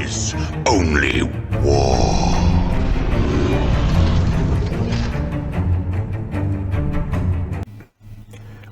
is only war.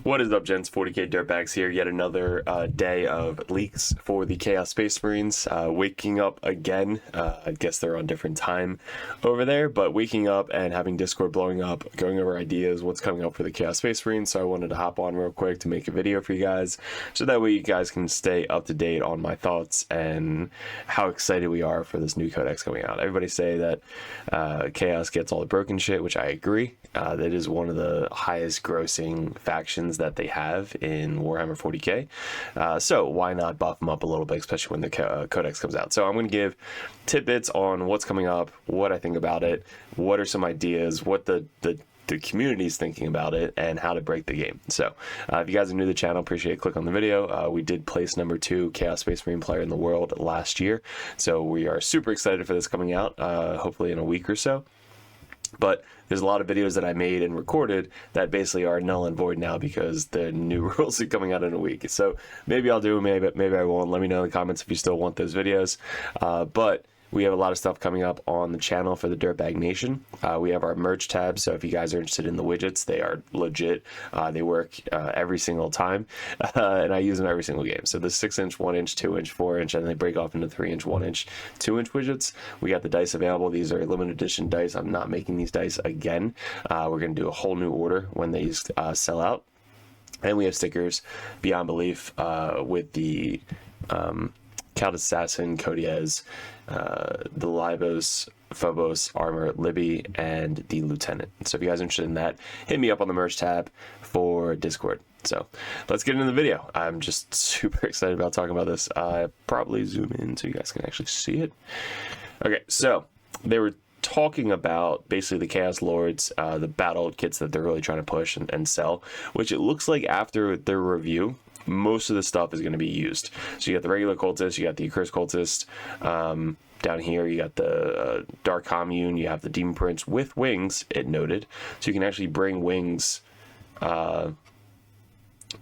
What is up, gents? 40k Dirtbags here. Yet another day of leaks for the Chaos Space Marines. Waking up again. I guess they're on different time over there, but waking up and having Discord blowing up, going over ideas, what's coming up for the Chaos Space Marines. So I wanted to hop on real quick to make a video for you guys, so that way you guys can stay up to date on my thoughts and how excited we are for this new Codex coming out. Everybody say that Chaos gets all the broken shit, which I agree. That is one of the highest grossing factions that they have in Warhammer 40k, so why not buff them up a little bit, especially when the Codex comes out. So I'm going to give tidbits on what's coming up, what I think about it, what are some ideas, what the community's thinking about it, and how to break the game. So if you guys are new to the channel, appreciate it. Click on the video. We did place number 2 Chaos Space Marine player in the world last year, so we are super excited for this coming out, hopefully in a week or so. But there's a lot of videos that I made and recorded that basically are null and void now because the new rules are coming out in a week. So maybe I'll do, maybe I won't. Let me know in the comments if you still want those videos. But we have a lot of stuff coming up on the channel for the Dirtbag Nation. We have our merch tab, so if you guys are interested in the widgets, they are legit. They work every single time, and I use them every single game. So the 6-inch, 1-inch, 2-inch, 4-inch, and they break off into 3-inch, 1-inch, 2-inch widgets. We got the dice available. These are limited edition dice. I'm not making these dice again. We're going to do a whole new order when these sell out. And we have stickers beyond belief with the Count Assassin, Codiez, the Libos, Phobos, Armor, Libby, and the Lieutenant. So if you guys are interested in that, hit me up on the merch tab for Discord. So let's get into the video. I'm just super excited about talking about this. Probably zoom in so you guys can actually see it. Okay, so they were talking about basically the Chaos Lords, the battle kits that they're really trying to push and sell, which it looks like after their review, most of the stuff is going to be used. So you got the regular cultist, you got the accursed cultist, down here you got the dark commune, you have the demon prince with wings, it noted. So you can actually bring wings,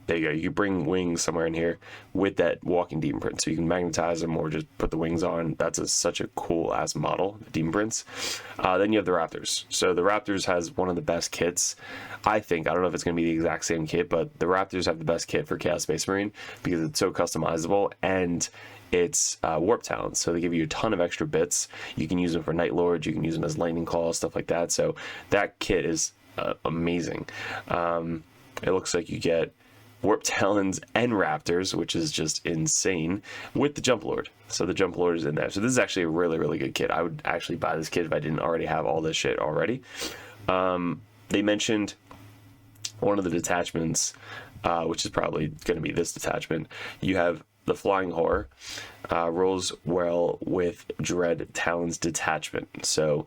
there you go, you can bring wings somewhere in here with that walking demon prince, so you can magnetize them or just put the wings on. That's such a cool ass model, the demon prince. Then you have the Raptors. So the Raptors has one of the best kits, I think. I don't know if it's going to be the exact same kit, but the Raptors have the best kit for Chaos Space Marine because it's so customizable and it's warp talents, so they give you a ton of extra bits. You can use them for Night Lords, you can use them as lightning claws, stuff like that. So that kit is amazing. It looks like you get Warp Talons and Raptors, which is just insane, with the Jump Lord. So the Jump Lord is in there. So this is actually a really, really good kit. I would actually buy this kit if I didn't already have all this shit already. They mentioned one of the detachments, which is probably going to be this detachment. You have the Flying Horror, rolls well with Dread Talons detachment. So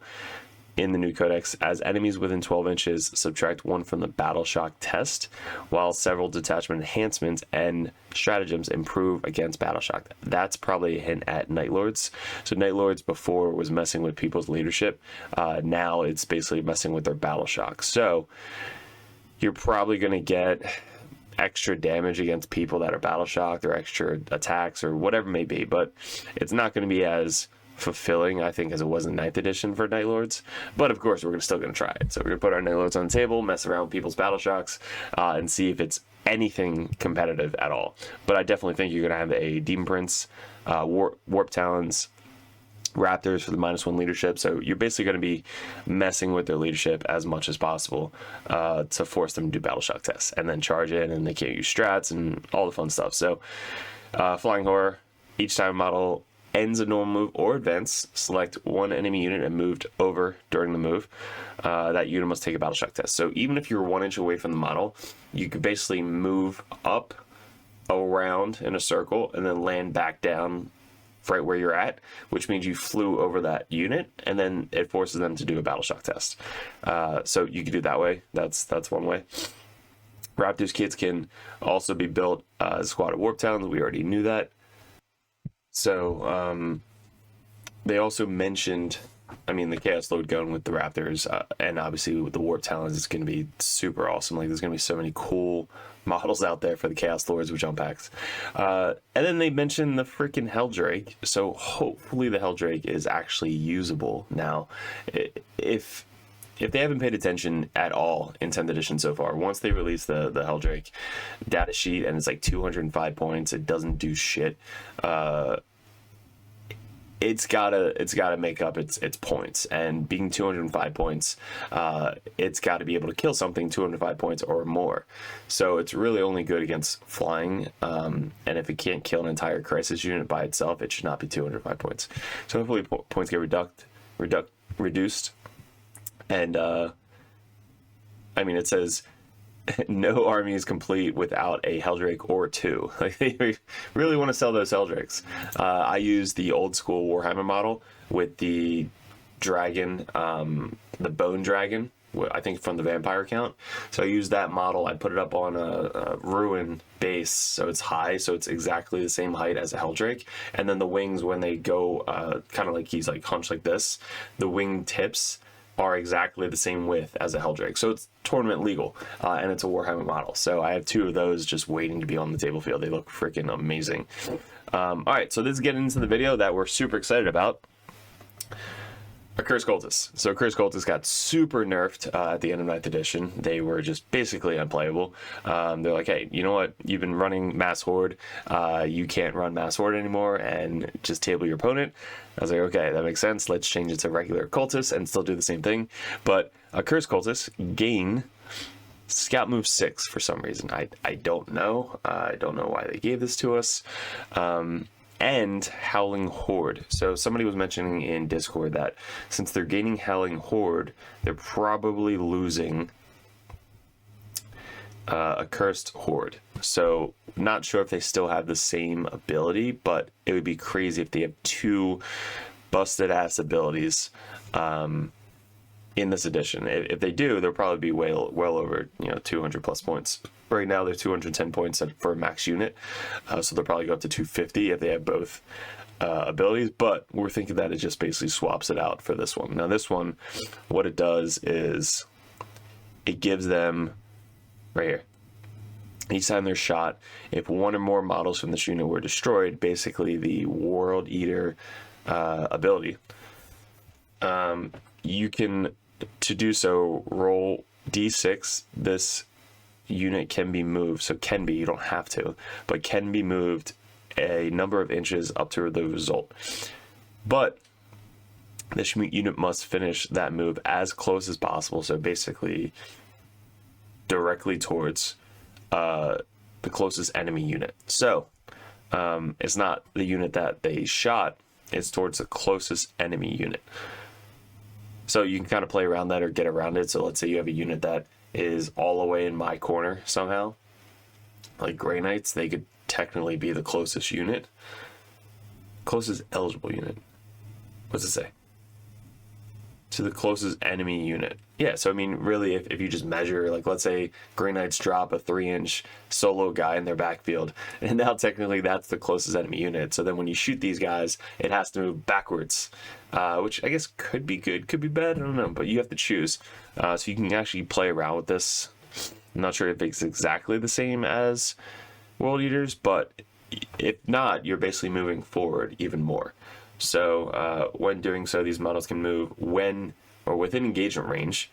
in the new Codex, as enemies within 12 inches, subtract 1 from the Battle Shock test, while several detachment enhancements and stratagems improve against Battle Shock. That's probably a hint at Night Lords. So Night Lords before was messing with people's leadership. Now it's basically messing with their Battle Shock. So you're probably going to get extra damage against people that are battle shocked, or extra attacks, or whatever it may be, but it's not going to be as fulfilling, I think, as it was in 9th edition for Night Lords. But of course, we're still going to try it. So we're going to put our Night Lords on the table, mess around with people's battle shocks, and see if it's anything competitive at all. But I definitely think you're going to have a Demon Prince, Warp Talons, Raptors for the -1 leadership. So you're basically going to be messing with their leadership as much as possible to force them to do battle shock tests and then charge in, and they can't use strats and all the fun stuff. So Flying Horror, each time a model ends a normal move or advance, select one enemy unit and moved over during the move. That unit must take a battle shock test. So even if you're 1 inch away from the model, you could basically move up around in a circle and then land back down right where you're at, which means you flew over that unit, and then it forces them to do a battle shock test. So you can do it that way. That's one way. Raptors kits can also be built as a squad of Warp Talons. We already knew that. So they also mentioned I mean, the Chaos Lord going with the Raptors, and obviously with the Warp Talons, it's going to be super awesome. Like, there's going to be so many cool models out there for the Chaos Lords with jump packs. And then they mentioned the freaking Helldrake, so hopefully the Helldrake is actually usable now. If they haven't paid attention at all in 10th edition so far, once they release the Helldrake data sheet and it's like 205 points, it doesn't do shit. It's gotta make up its points, and being 205 points, it's got to be able to kill something 205 points or more. So it's really only good against flying, and if it can't kill an entire crisis unit by itself, it should not be 205 points. So hopefully points get reduced, and I mean, it says no army is complete without a Helldrake or two. Like, they really want to sell those Helldrakes. I use the old school Warhammer model with the dragon, the bone dragon, I think from the vampire count. So I use that model. I put it up on a ruin base, so it's high, so it's exactly the same height as a Helldrake. And then the wings, when they go kind of like he's like hunched like this, the wing tips are exactly the same width as a Helldrake. So it's tournament legal, and it's a Warhammer model. So I have two of those just waiting to be on the table field. They look freaking amazing. All right, so let's get into the video that we're super excited about. A Cursed Cultist. So Cursed Cultist got super nerfed at the end of 9th edition. They were just basically unplayable. They're like, hey, you know what? You've been running Mass Horde. You can't run Mass Horde anymore and just table your opponent. I was like, okay, that makes sense. Let's change it to regular Cultist and still do the same thing. But a Cursed Cultist gain Scout move 6 for some reason. I don't know. I don't know why they gave this to us. And Howling Horde. So somebody was mentioning in Discord that since they're gaining Howling Horde, they're probably losing a Cursed Horde. So not sure if they still have the same ability, but it would be crazy if they have two busted ass abilities in this edition. If they do, they'll probably be well over 200 plus points. Right now they're 210 points for a max unit, so they'll probably go up to 250 if they have both abilities, but we're thinking that it just basically swaps it out for this one. Now this one, what it does is it gives them, right here, each time they're shot, if one or more models from this unit were destroyed, basically the World Eater ability, you can, to do so, roll d6. This unit can be moved, so can be, you don't have to, but can be moved a number of inches up to the result. But this unit must finish that move as close as possible, so basically directly towards the closest enemy unit. So it's not the unit that they shot, it's towards the closest enemy unit. So you can kind of play around that or get around it. So let's say you have a unit that is all the way in my corner somehow, like Grey Knights, they could technically be the closest unit, closest eligible unit. What's it say? To the closest enemy unit. Yeah, so I mean, really, if you just measure, like, let's say Grey Knights drop a 3-inch solo guy in their backfield, and now technically that's the closest enemy unit. So then when you shoot these guys, it has to move backwards, which I guess could be good, could be bad, I don't know, but you have to choose. So you can actually play around with this. I'm not sure if it's exactly the same as World Eaters, but if not, you're basically moving forward even more. So when doing so, these models can move when or within engagement range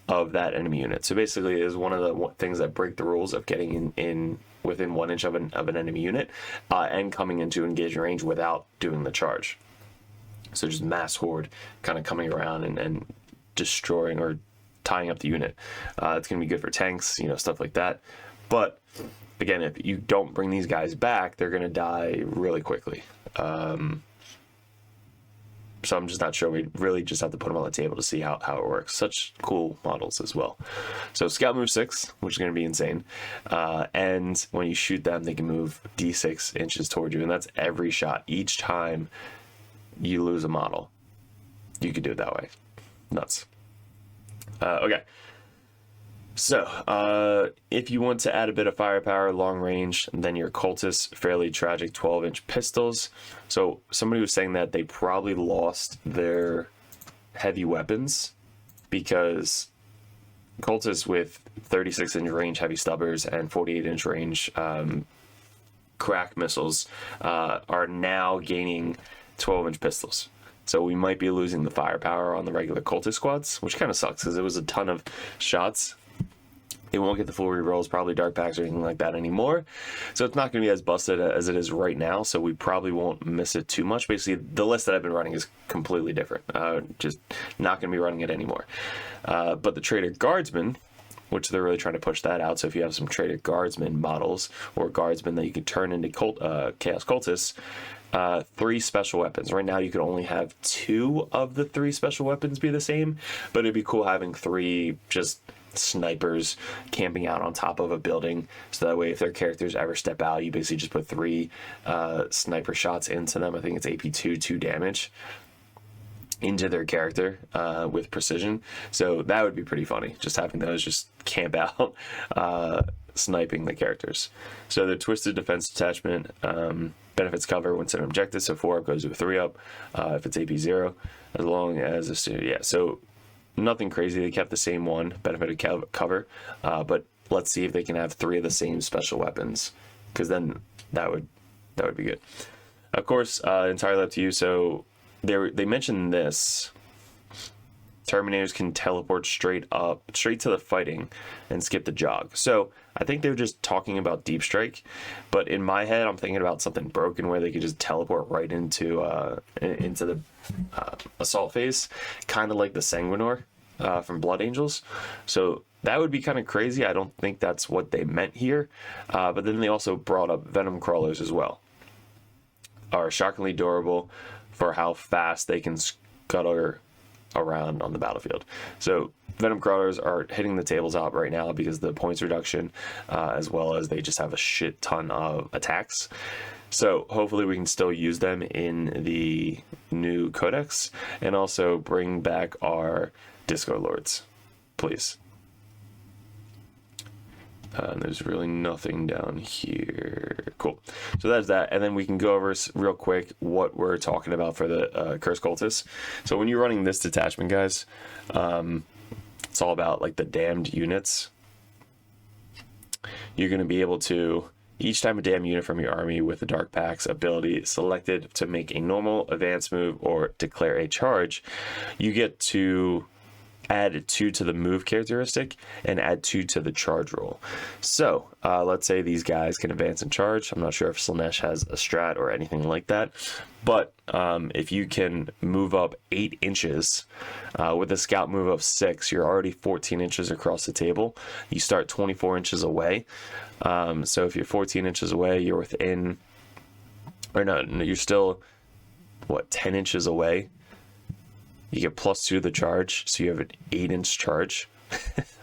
of that enemy unit. So basically, it is one of the things that break the rules of getting in within 1 inch of an enemy unit and coming into engagement range without doing the charge. So just Mass Horde kind of coming around and destroying or tying up the unit. It's going to be good for tanks, stuff like that. But again, if you don't bring these guys back, they're going to die really quickly. So I'm just not sure. We really just have to put them on the table to see how it works. Such cool models as well. So Scout move 6, which is going to be insane. And when you shoot them, they can move d6 inches toward you. And that's every shot. Each time you lose a model, you could do it that way. Nuts. Okay. So, if you want to add a bit of firepower, long range, then your Cultists, fairly tragic 12-inch pistols. So, somebody was saying that they probably lost their heavy weapons, because cultists with 36-inch range heavy stubbers and 48-inch range crack missiles are now gaining 12-inch pistols. So we might be losing the firepower on the regular cultist squads, which kind of sucks because it was a ton of shots. They won't get the full rerolls, probably Dartbags or anything like that anymore. So it's not going to be as busted as it is right now, so we probably won't miss it too much. Basically, the list that I've been running is completely different. Just not going to be running it anymore. But the Trader Guardsman, which they're really trying to push that out. So if you have some Trader Guardsman models or Guardsmen that you can turn into Chaos Cultists, 3 special weapons. Right now you can only have 2 of the 3 special weapons be the same, but it'd be cool having 3 just snipers camping out on top of a building, so that way if their characters ever step out, you basically just put 3 sniper shots into them. I think it's AP2 2 damage into their character with precision. So that would be pretty funny, just having those just camp out sniping the characters. So the Twisted Defense Detachment benefits cover when set an objective, so 4 up goes to a 3 up if it's AP0, as long as so nothing crazy. They kept the same one, benefited cover, but let's see if they can have 3 of the same special weapons, because then that would be good. Of course, entirely up to you. So they mentioned this: Terminators can teleport straight to the fighting and skip the jog. So I think they were just talking about Deep Strike, but in my head I'm thinking about something broken where they could just teleport right into the assault phase, kind of like the Sanguinor from Blood Angels. So that would be kind of crazy. I don't think that's what they meant here, but then they also brought up Venom Crawlers as well. Are shockingly durable for how fast they can scuttle around on the battlefield. So Venom Crawlers are hitting the tabletop right now because of the points reduction, as well as they just have a shit ton of attacks. So hopefully we can still use them in the new Codex, and also bring back our Disco Lords, please. There's really nothing down here. Cool. So that's that. And then we can go over real quick what we're talking about for the Cursed Cultists. So when you're running this detachment, guys, it's all about like the damned units. You're going to be able to, each time a damned unit from your army with the Dark Pax ability selected to make a normal advance move or declare a charge, you get to add 2 to the move characteristic and add 2 to the charge roll. So let's say these guys can advance and charge. I'm not sure if Slaanesh has a strat or anything like that, but if you can move up 8 inches with a scout move of 6, you're already 14 inches across the table. You start 24 inches away. So if you're 14 inches away, you're within, or no, you're still 10 inches away. You get +2 to the charge, so you have an 8-inch charge.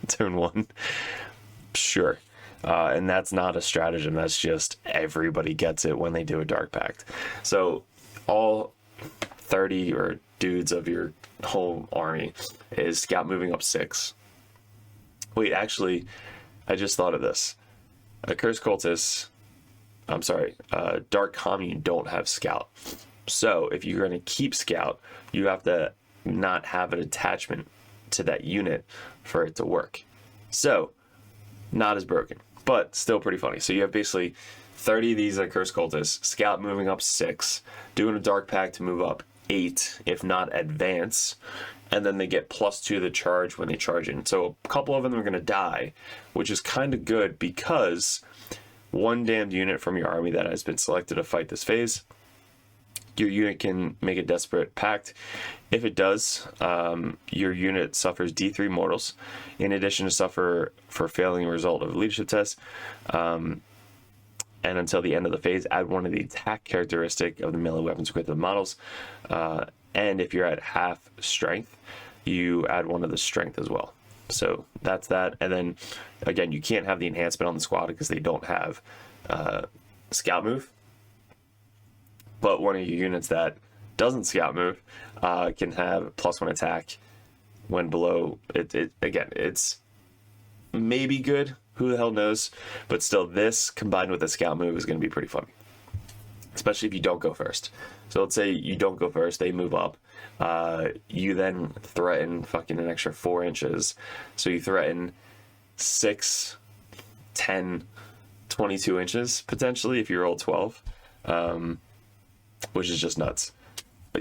Turn 1. Sure. And that's not a stratagem, that's just everybody gets it when they do a Dark Pact. So all 30 or dudes of your whole army is scout moving up 6. Wait, actually, I just thought of this. A Cursed Cultist, Dark Commune don't have scout. So if you're going to keep scout, you have to not have an attachment to that unit for it to work. So not as broken, but still pretty funny. So you have basically 30 of these Cursed Cultists, scout moving up 6, doing a Dark Pact to move up 8, if not advance, and then they get +2 the charge when they charge in. So a couple of them are going to die, which is kind of good because one damned unit from your army that has been selected to fight this phase, your unit can make a Desperate Pact. If it does, your unit suffers D3 mortals, in addition to suffer for failing a result of a leadership test. And until the end of the phase, add 1 of the attack characteristic of the melee weapons equipped with models. And if you're at half strength, you add 1 of the strength as well. So that's that. And then, again, you can't have the enhancement on the squad because they don't have scout move. But one of your units that doesn't scout move can have +1 attack when below it. Again, it's maybe good. Who the hell knows? But still, this combined with a scout move is going to be pretty funny. especially if you don't go first. So let's say you don't go first, they move up. You then threaten fucking an extra 4 inches. So you threaten 6, 10, 22 inches potentially if you roll 12, which is just nuts.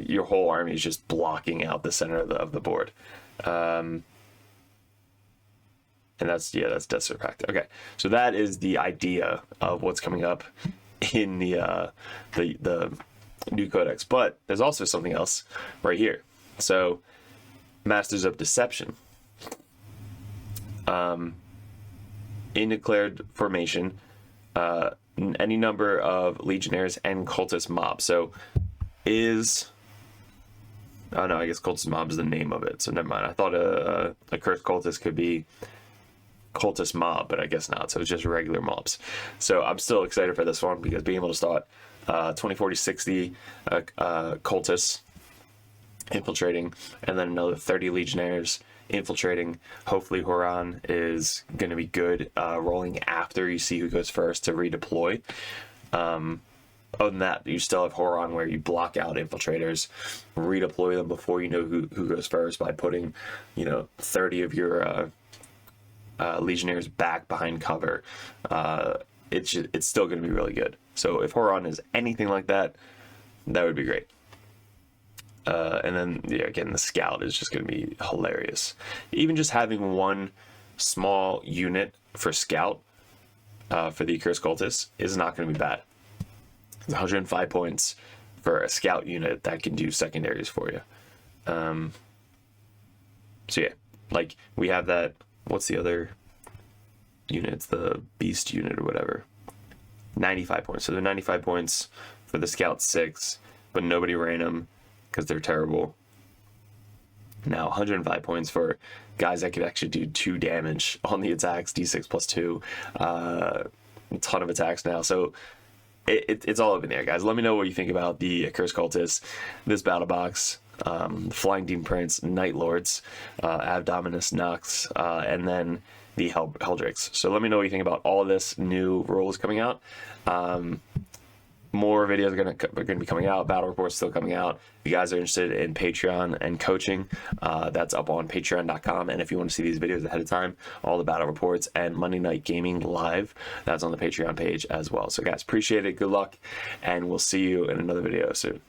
Your whole army is just blocking out the center of the board. And that's Desert Pact. Okay, so that is the idea of what's coming up in the new Codex. But there's also something else right here. So Masters of Deception. In declared formation, any number of legionnaires and cultist mobs. So oh no, I guess cultist mob is the name of it, so never mind. I thought a cursed cultist could be cultist mob, but I guess not. So it's just regular mobs. So I'm still excited for this one because being able to start 20, 40, 60 cultists infiltrating, and then another 30 legionnaires infiltrating. Hopefully Horan is going to be good rolling after you see who goes first to redeploy. Other than that, you still have Horan where you block out infiltrators, redeploy them before you know who goes first by putting 30 of your legionnaires back behind cover. It's still going to be really good. So if Horan is anything like that, that would be great. And then again, the scout is just going to be hilarious. Even just having one small unit for scout for the Accursed Cultists is not going to be bad. It's 105 points for a scout unit that can do secondaries for you. So yeah, like we have that. What's the other unit? It's the beast unit or whatever. 95 points. So they're 95 points for the scout 6, but nobody ran them because they're terrible. Now 105 points for guys that could actually do 2 damage on the attacks, d6 plus 2. A ton of attacks now. So it's all up in there, guys. Let me know what you think about the Accursed Cultists, this battle box, Flying Demon Prince, Night Lords, Abdominus Nox, and then the Heldrakes. So let me know what you think about all of this new rules coming out. More videos are going to be coming out. Battle reports still coming out. If you guys are interested in Patreon and coaching, that's up on patreon.com. And if you want to see these videos ahead of time, all the battle reports and Monday Night Gaming live, that's on the Patreon page as well. So guys, appreciate it. Good luck. And we'll see you in another video soon.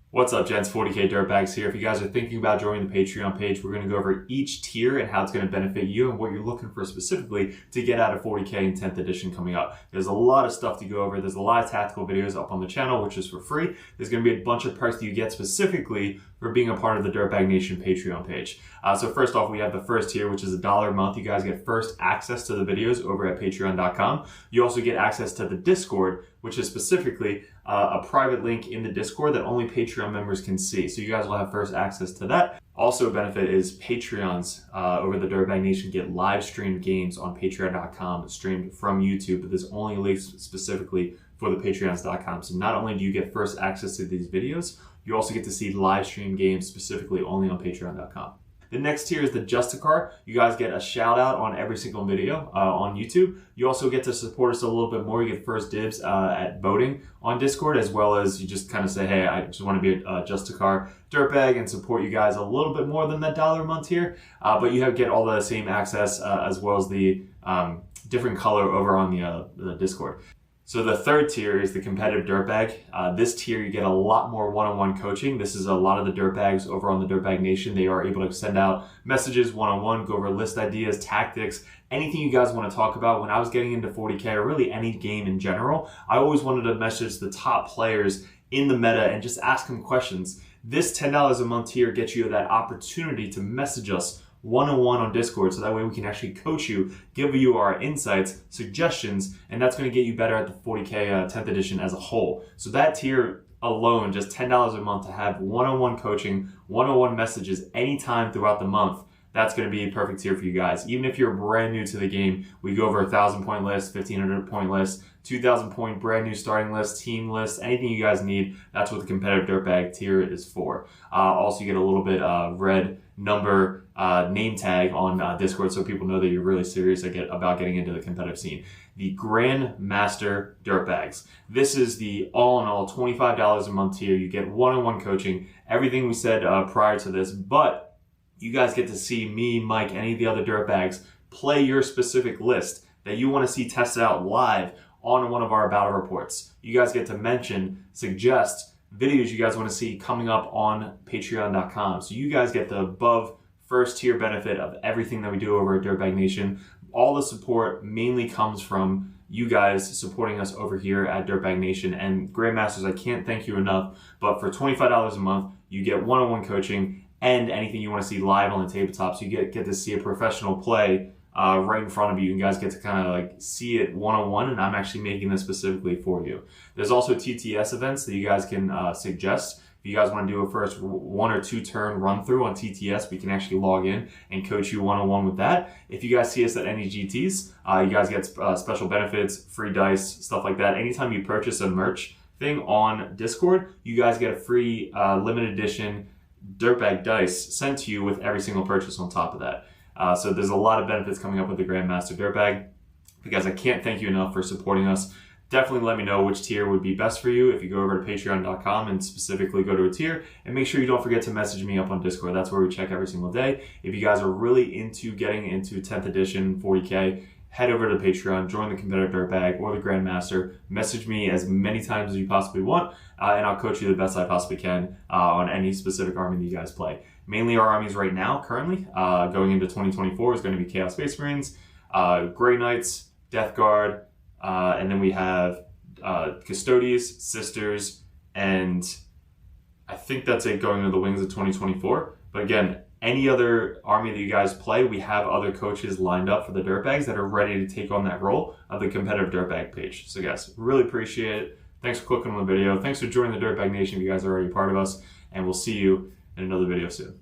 What's up, gents? 40k Dirtbags here. If you guys are thinking about joining the Patreon page, we're going to go over each tier and how it's going to benefit you and what you're looking for specifically to get out of 40k in 10th edition coming up. There's a lot of stuff to go over. There's a lot of tactical videos up on the channel, which is for free. There's going to be a bunch of perks that you get specifically for being a part of the Dirtbag Nation Patreon page. So first off, we have the first tier, which is $1 a month. You guys get first access to the videos over at patreon.com. You also get access to the Discord, which is specifically a private link in the Discord that only Patreon members can see. So you guys will have first access to that. Also a benefit is Patreons over the Dirtbag Nation get live streamed games on patreon.com streamed from YouTube, but there's only links specifically for the patreons.com. So not only do you get first access to these videos, you also get to see live stream games specifically only on patreon.com. The next tier is the Justicar. You guys get a shout out on every single video on YouTube. You also get to support us a little bit more. You get first dibs at voting on Discord, as well as you just kind of say, hey, I just want to be a Justicar Dirtbag and support you guys a little bit more than that $1 a month here. But you get all the same access as well as the different color over on the Discord. So the third tier is the competitive Dirtbag. This tier, you get a lot more one-on-one coaching. This is a lot of the Dirtbags over on the Dirtbag Nation. They are able to send out messages one-on-one, go over list ideas, tactics, anything you guys want to talk about. When I was getting into 40K, or really any game in general, I always wanted to message the top players in the meta and just ask them questions. This $10 a month tier gets you that opportunity to message us one-on-one on Discord, so that way we can actually coach you, give you our insights, suggestions, and that's going to get you better at the 40k 10th edition as a whole. So that tier alone, just $10 a month to have one-on-one coaching, one-on-one messages anytime throughout the month, that's going to be a perfect tier for you guys. Even if you're brand new to the game, we go over 1,000-point list, 1,500-point list, 2,000-point brand new starting list, team list, anything you guys need. That's what the competitive Dirtbag tier is for. Also, you get a little bit red number name tag on Discord, so people know that you're really serious about getting into the competitive scene. The Grandmaster Dirtbags. This is the all-in-all $25 a month tier. You get one-on-one coaching, everything we said prior to this, but you guys get to see me, Mike, any of the other Dirtbags play your specific list that you want to see tested out live on one of our battle reports. You guys get to mention, suggest videos you guys want to see coming up on patreon.com. So you guys get the above first tier benefit of everything that we do over at Dirtbag Nation. All the support mainly comes from you guys supporting us over here at Dirtbag Nation. And Grandmasters, I can't thank you enough, but for $25 a month, you get one-on-one coaching and anything you want to see live on the tabletop. So you get to see a professional play right in front of you. You guys get to kind of like see it one-on-one, and I'm actually making this specifically for you. There's also TTS events that you guys can suggest. If you guys want to do a first 1 or 2 turn run through on TTS, we can actually log in and coach you one-on-one with that. If you guys see us at any GTs, you guys get special benefits, free dice, stuff like that. Anytime you purchase a merch thing on Discord, you guys get a free limited edition Dirtbag dice sent to you with every single purchase on top of that. So there's a lot of benefits coming up with the Grandmaster Dirtbag. Because I can't thank you enough for supporting us. Definitely let me know which tier would be best for you if you go over to patreon.com and specifically go to a tier. And make sure you don't forget to message me up on Discord. That's where we check every single day. If you guys are really into getting into 10th edition 40k, head over to Patreon, join the competitive Dirtbag or the Grandmaster. Message me as many times as you possibly want, and I'll coach you the best I possibly can on any specific army that you guys play. Mainly our armies right now, currently, going into 2024, is going to be Chaos Space Marines, Grey Knights, Death Guard, and then we have Custodes, Sisters, and I think that's it going into the wings of 2024. But again, any other army that you guys play, we have other coaches lined up for the Dirtbags that are ready to take on that role of the competitive Dirtbag page. So guys, really appreciate it. Thanks for clicking on the video. Thanks for joining the Dirtbag Nation if you guys are already part of us. And we'll see you in another video soon.